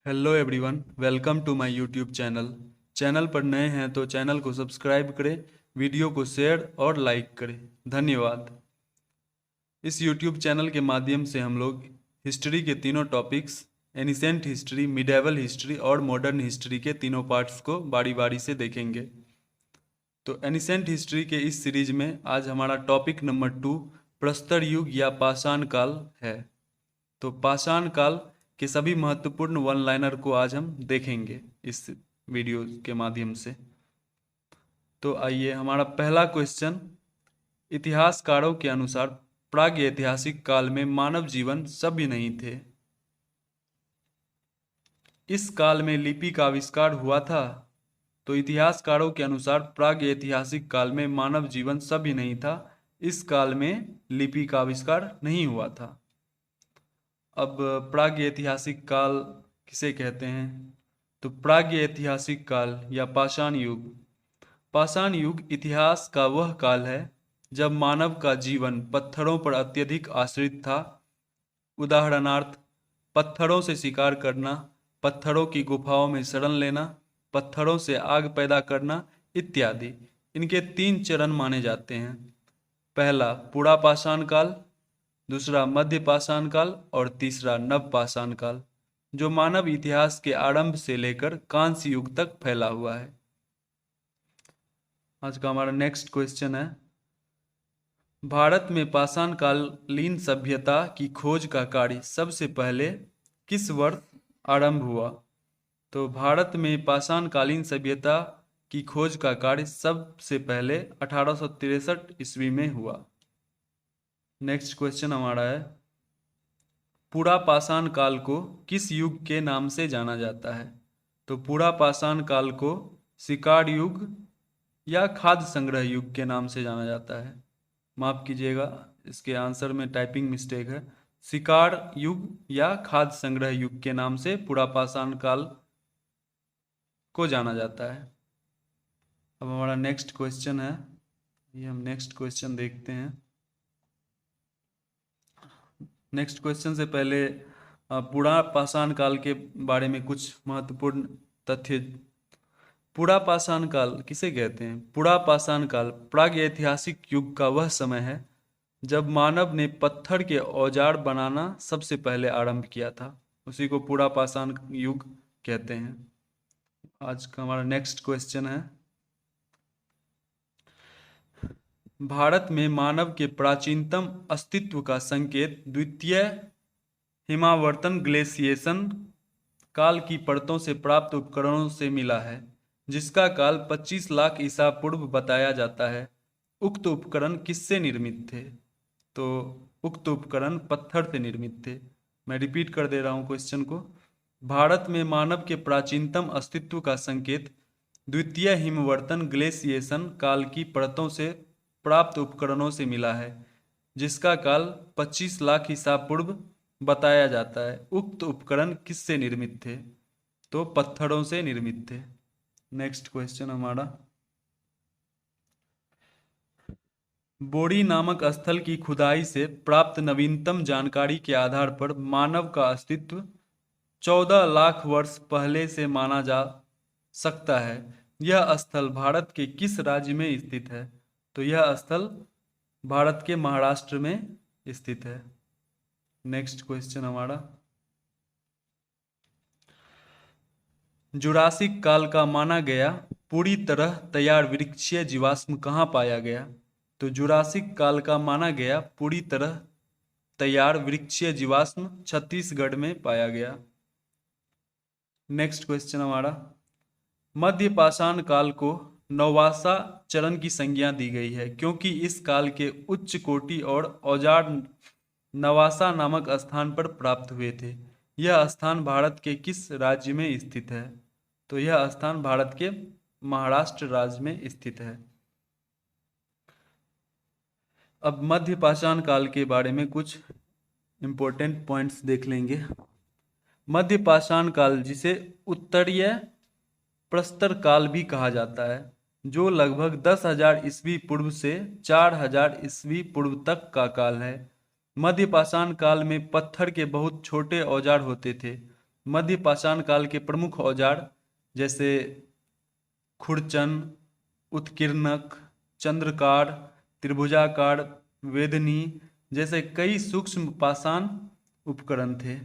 Hello everyone, welcome to my YouTube channel. Channel पर नए हैं तो चैनल को सब्सक्राइब करें, वीडियो को शेयर और लाइक करें। धन्यवाद। इस यूट्यूब चैनल के माध्यम से हम लोग हिस्ट्री के तीनों topics, ancient history, medieval history और मॉडर्न हिस्ट्री के तीनों पार्ट्स को बारी बारी से देखेंगे। तो एनिसेंट हिस्ट्री के इस सीरीज में आज हमारा टॉपिक नंबर 2 प्रस्तर युग या पाषाण काल है। तो पाषाण काल के सभी महत्वपूर्ण वन लाइनर को आज हम देखेंगे इस वीडियो के माध्यम से। तो आइए, हमारा पहला क्वेश्चन, इतिहासकारों के अनुसार प्रागैतिहासिक काल में मानव जीवन सभ्य नहीं थे। इस काल में लिपि का आविष्कार हुआ था। तो इतिहासकारों के अनुसार प्रागैतिहासिक काल में मानव जीवन सभ्य नहीं था। इस काल में लिपि का आविष्कार नहीं हुआ था। अब प्रागैतिहासिक काल किसे कहते हैं? तो प्रागैतिहासिक काल या पाषाण युग। पाषाण युग इतिहास का वह काल है जब मानव का जीवन पत्थरों पर अत्यधिक आश्रित था। उदाहरणार्थ, पत्थरों से शिकार करना, पत्थरों की गुफाओं में शरण लेना, पत्थरों से आग पैदा करना इत्यादि। इनके 3 चरण माने जाते हैं। पहला पुरा पाषाण काल, दूसरा मध्य पाषाण काल और तीसरा नव पाषाण काल, जो मानव इतिहास के आरंभ से लेकर कांस्य युग तक फैला हुआ है। आज का हमारा नेक्स्ट क्वेश्चन है, भारत में पाषाण कालीन सभ्यता की खोज का कार्य सबसे पहले किस वर्ष आरंभ हुआ? तो भारत में पाषाण कालीन सभ्यता की खोज का कार्य सबसे पहले 1863 ईस्वी में हुआ। नेक्स्ट क्वेश्चन हमारा है, पुरा पाषाण काल को किस युग के नाम से जाना जाता है? तो पुरा पाषाण काल को शिकार युग या खाद्य संग्रह युग के नाम से जाना जाता है। माफ कीजिएगा, इसके आंसर में टाइपिंग मिस्टेक है। शिकार युग या खाद्य संग्रह युग के नाम से पुरा पाषाण काल को जाना जाता है। अब हमारा नेक्स्ट क्वेश्चन है, ये हम नेक्स्ट क्वेश्चन देखते हैं। नेक्स्ट क्वेश्चन से पहले पुरा पाषाण काल के बारे में कुछ महत्वपूर्ण तथ्य। पुरा पाषाण काल किसे कहते हैं? पुरा पाषाण काल प्रागैतिहासिक युग का वह समय है जब मानव ने पत्थर के औजार बनाना सबसे पहले आरंभ किया था। उसी को पुरा पाषाण युग कहते हैं। आज का हमारा नेक्स्ट क्वेश्चन है, भारत में मानव के प्राचीनतम अस्तित्व का संकेत द्वितीय हिमावर्तन ग्लेशिएशन काल की परतों से प्राप्त उपकरणों से मिला है, जिसका काल 25 लाख ईसा पूर्व बताया जाता है। उक्त उपकरण किससे निर्मित थे? तो उक्त उपकरण पत्थर से निर्मित थे। मैं रिपीट कर दे रहा हूँ क्वेश्चन को। भारत में मानव के प्राचीनतम अस्तित्व का संकेत द्वितीय हिमवर्तन ग्लेशिएशन काल की परतों से प्राप्त उपकरणों से मिला है, जिसका काल 25 लाख ईसा पूर्व बताया जाता है। उक्त उपकरण किससे निर्मित थे? तो पत्थरों से निर्मित थे। नेक्स्ट क्वेश्चन हमारा, बोरी नामक स्थल की खुदाई से प्राप्त नवीनतम जानकारी के आधार पर मानव का अस्तित्व 14 लाख वर्ष पहले से माना जा सकता है। यह स्थल भारत के किस राज्य में स्थित है? तो यह स्थल भारत के महाराष्ट्र में स्थित है। नेक्स्ट क्वेश्चन हमारा, जुरासिक काल का माना गया पूरी तरह तैयार वृक्षीय जीवाश्म कहाँ पाया गया? तो जुरासिक काल का माना गया पूरी तरह तैयार वृक्षीय जीवाश्म छत्तीसगढ़ में पाया गया। नेक्स्ट क्वेश्चन हमारा, मध्य पाषाण काल को नौवासा चरण की संज्ञा दी गई है क्योंकि इस काल के उच्च कोटि और औजार नवासा नामक स्थान पर प्राप्त हुए थे। यह स्थान भारत के किस राज्य में स्थित है? तो यह स्थान भारत के महाराष्ट्र राज्य में स्थित है। अब मध्य पाषाण काल के बारे में कुछ इंपॉर्टेंट पॉइंट्स देख लेंगे। मध्य पाषाण काल, जिसे उत्तरीय प्रस्तर काल भी कहा जाता है, जो लगभग 10,000 ईस्वी पूर्व से 4,000 ईस्वी पूर्व तक का काल है। मध्य पाषाण काल में पत्थर के बहुत छोटे औजार होते थे। मध्य पाषाण काल के प्रमुख औजार जैसे खुरचन, उत्कीर्णक, चंद्रकार, त्रिभुजाकार, वेदनी जैसे कई सूक्ष्म पाषाण उपकरण थे।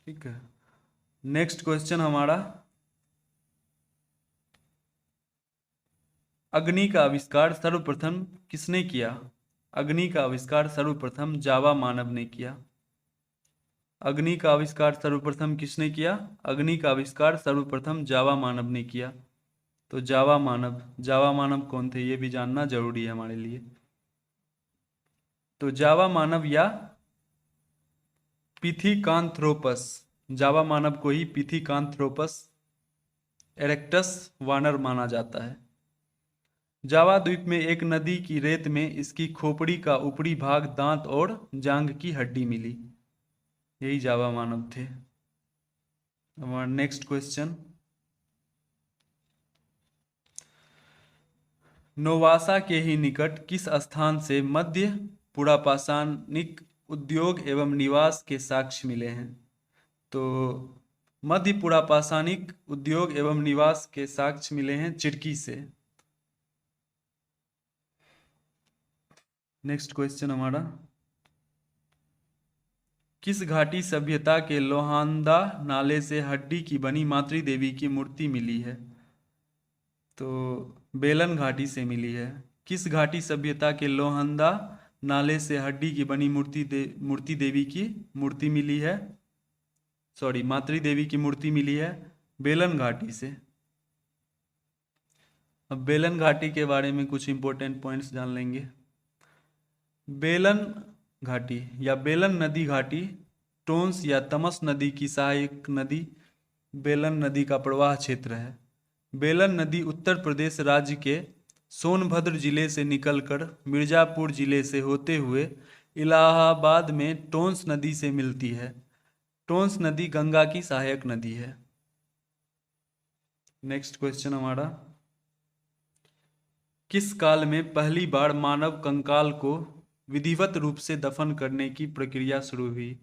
ठीक है, नेक्स्ट क्वेश्चन हमारा, अग्नि का आविष्कार सर्वप्रथम किसने किया? अग्नि का आविष्कार सर्वप्रथम जावा मानव ने किया। अग्नि का आविष्कार सर्वप्रथम किसने किया? अग्नि का आविष्कार सर्वप्रथम जावा मानव ने किया। तो जावा मानव कौन थे ये भी जानना जरूरी है हमारे लिए। तो जावा मानव या पिथिकांथ्रोपस, जावा मानव को ही पिथिकांथ्रोपस एरेक्टस वानर माना जाता है। जावा द्वीप में एक नदी की रेत में इसकी खोपड़ी का ऊपरी भाग, दांत और जांघ की हड्डी मिली। यही जावा मानव थे। हमारा नेक्स्ट क्वेश्चन, नोवासा के ही निकट किस स्थान से मध्य पुरापाषाणिक उद्योग एवं निवास के साक्ष्य मिले हैं? तो मध्य पुरापाषाणिक उद्योग एवं निवास के साक्ष्य मिले हैं चिरकी से। नेक्स्ट क्वेश्चन हमारा, किस घाटी सभ्यता के लोहांदा नाले से हड्डी की बनी मातृ देवी की मूर्ति मिली है? तो बेलन घाटी से मिली है। किस घाटी सभ्यता के लोहंदा नाले से हड्डी की बनी मूर्ति देवी की मूर्ति मिली है? सॉरी, मातृ देवी की मूर्ति मिली है बेलन घाटी से। अब बेलन घाटी के बारे में कुछ इंपॉर्टेंट पॉइंट्स जान लेंगे। बेलन घाटी या बेलन नदी घाटी टोंस या तमस नदी की सहायक नदी बेलन नदी का प्रवाह क्षेत्र है। बेलन नदी उत्तर प्रदेश राज्य के सोनभद्र जिले से निकलकर मिर्जापुर जिले से होते हुए इलाहाबाद में टोंस नदी से मिलती है। टोंस नदी गंगा की सहायक नदी है। नेक्स्ट क्वेश्चन हमारा, किस काल में पहली बार मानव कंकाल को विधिवत रूप से दफन करने की प्रक्रिया शुरू हुई?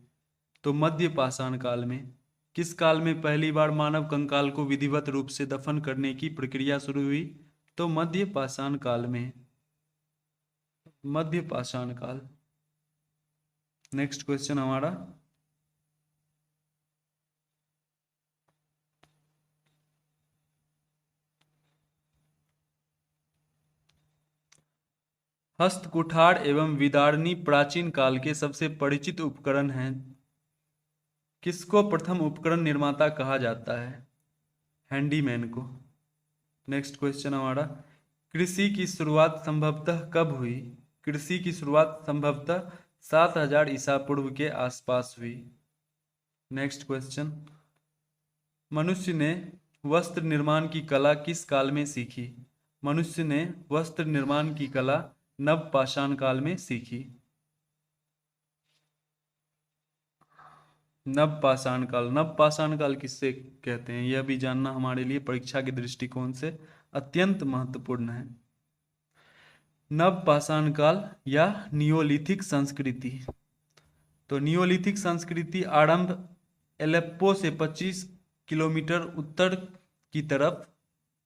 तो मध्य पाषाण काल में। किस काल में पहली बार मानव कंकाल को विधिवत रूप से दफन करने की प्रक्रिया शुरू हुई? तो मध्य पाषाण काल में। मध्य पाषाण काल। नेक्स्ट क्वेश्चन हमारा, हस्त कुठार एवं विदारणी प्राचीन काल के सबसे परिचित उपकरण हैं। किसको प्रथम उपकरण निर्माता कहा जाता है? हैंडीमैन को। नेक्स्ट क्वेश्चन हमारा, कृषि की शुरुआत संभवतः कब हुई? कृषि की शुरुआत संभवतः 7000 ईसा पूर्व के आसपास हुई। नेक्स्ट क्वेश्चन, मनुष्य ने वस्त्र निर्माण की कला किस काल में सीखी? मनुष्य ने वस्त्र निर्माण की कला नव पाषाण काल में सीखी। नव पाषाण काल। नव पाषाण काल किससे कहते हैं यह भी जानना हमारे लिए परीक्षा के दृष्टिकोण से अत्यंत महत्वपूर्ण है। नव पाषाण काल या नियोलिथिक संस्कृति। तो नियोलिथिक संस्कृति आरंभ एलेप्पो से 25 किलोमीटर उत्तर की तरफ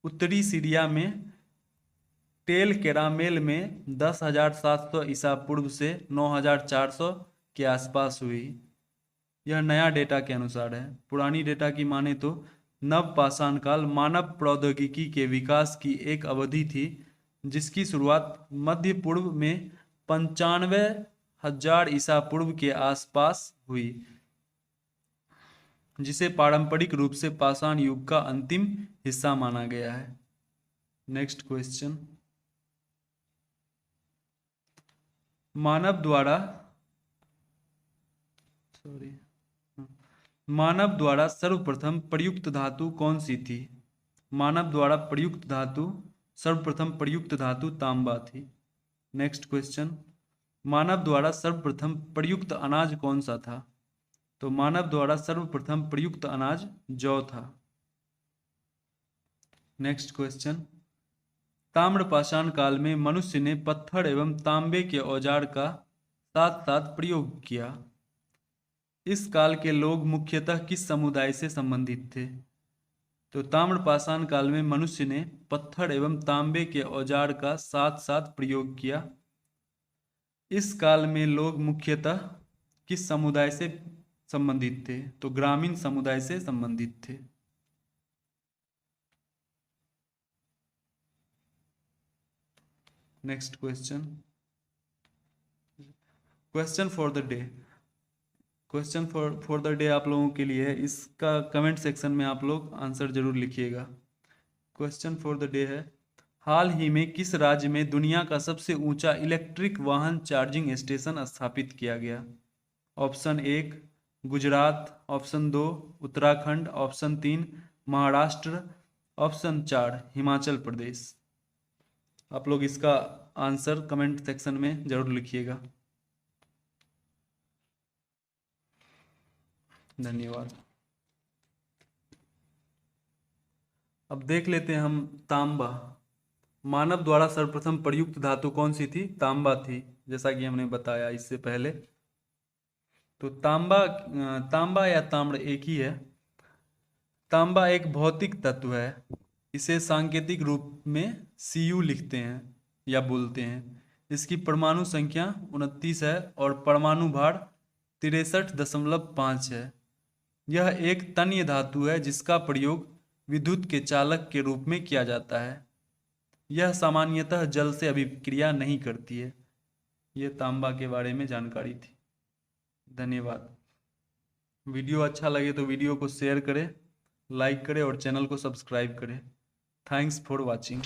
उत्तरी सीरिया में टेल केरामेल में 10,700 ईसा पूर्व से 9,400 के आसपास हुई। यह नया डेटा के अनुसार है। पुरानी डेटा की माने तो नव पाषाण काल मानव प्रौद्योगिकी के विकास की एक अवधि थी जिसकी शुरुआत मध्य पूर्व में 95,000 ईसा पूर्व के आसपास हुई, जिसे पारंपरिक रूप से पाषाण युग का अंतिम हिस्सा माना गया है। नेक्स्ट क्वेश्चन, मानव द्वारा सर्वप्रथम प्रयुक्त धातु कौन सी थी? मानव द्वारा प्रयुक्त धातु सर्वप्रथम प्रयुक्त धातु तांबा थी। नेक्स्ट क्वेश्चन, मानव द्वारा सर्वप्रथम प्रयुक्त अनाज कौन सा था? तो मानव द्वारा सर्वप्रथम प्रयुक्त अनाज जौ था। नेक्स्ट क्वेश्चन, ताम्रपाषाण काल में मनुष्य ने पत्थर एवं तांबे के औजार का साथ साथ प्रयोग किया। इस काल के लोग मुख्यतः किस समुदाय से संबंधित थे? तो ताम्रपाषाण काल में मनुष्य ने पत्थर एवं तांबे के औजार का साथ साथ प्रयोग किया। इस काल में लोग मुख्यतः किस समुदाय से संबंधित थे? तो ग्रामीण समुदाय से संबंधित थे। Next question, question for the day. Question for the day आप लोगों के लिए है, इसका कमेंट सेक्शन में आप लोग आंसर जरूर लिखिएगा। क्वेश्चन फॉर द डे है, हाल ही में किस राज्य में दुनिया का सबसे ऊंचा इलेक्ट्रिक वाहन चार्जिंग स्टेशन स्थापित किया गया? Option 1 Gujarat, option 2 Uttarakhand, option 3 Maharashtra, option 4 Himachal Pradesh. आप लोग इसका आंसर कमेंट सेक्शन में जरूर लिखिएगा। धन्यवाद। अब देख लेते हैं हम तांबा। मानव द्वारा सर्वप्रथम प्रयुक्त धातु कौन सी थी? तांबा थी, जैसा कि हमने बताया इससे पहले। तो तांबा या ताम्र एक ही है। तांबा एक भौतिक तत्व है। इसे सांकेतिक रूप में Cu लिखते हैं या बोलते हैं। इसकी परमाणु संख्या 29 है और परमाणु भार 63.5 है। यह एक तन्य धातु है जिसका प्रयोग विद्युत के चालक के रूप में किया जाता है। यह सामान्यतः जल से अभिक्रिया नहीं करती है। यह तांबा के बारे में जानकारी थी। धन्यवाद। वीडियो अच्छा लगे तो वीडियो को शेयर करें, लाइक करें और चैनल को सब्सक्राइब करें। Thanks for watching.